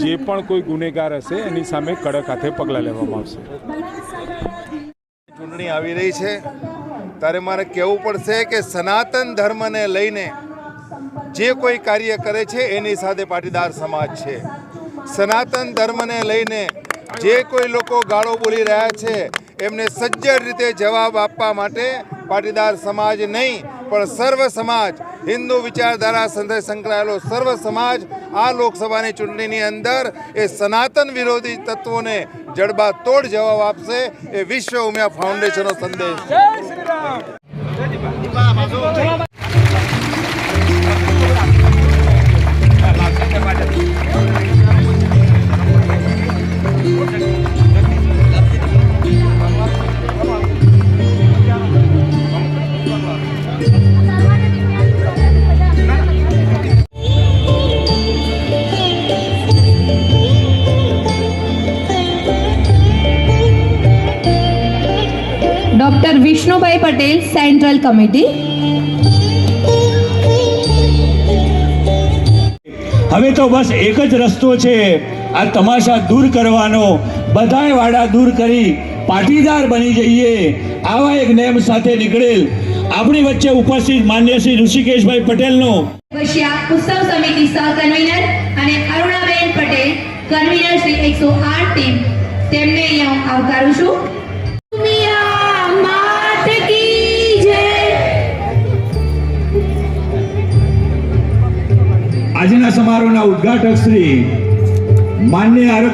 જે પણ કોઈ ગુનેગાર હશે એની સામે કડક હાથે પગલાં લેવામાં આવશે. ચૂંટણી આવી રહી છે ત્યારે મારે કહેવું પડશે કે સનાતન ધર્મને લઈને જે કોઈ કાર્ય કરે છે એની સાથે પાટીદાર સમાજ છે. સનાતન ધર્મને લઈને જે કોઈ લોકો ગાળો બોલી રહ્યા છે એમને સજ્જડ રીતે જવાબ આપવા માટે પાટીદાર સમાજ નહીં પણ સર્વ સમાજ, હિન્દુ વિચારધારા સાથે સંકળાયેલો સર્વ સમાજ આ લોકસભાની ચૂંટણીની અંદર એ સનાતન વિરોધી તત્વોને જડબાતોડ જવાબ આપશે. એ વિશ્વ ઉમિયા ફાઉન્ડેશનનો સંદેશ છે. Doctor Vishnubhai Patel, central committee. હવે તો બસ એક જ રસ્તો છે આ તમાશા દૂર કરવાનો. બધાય વાડા દૂર કરી પાટીદાર બની જઈએ આવા એક નેમ સાથે નીકળેલ આપણી વચ્ચે ઉપસ્થિત માન્ય શ્રી ઋષિકેશભાઈ પટેલનો વશિયા ઉત્સવ સમિતિ સહ કન્વીનર અને અરુણાબેન પટેલ કન્વીનર શ્રી 108 ટીમ, તેમને અહીંયા હું આવકારું છું. આજના સમારોહના ઉદ્ઘાટક શ્રી માન્ય આરોગ્ય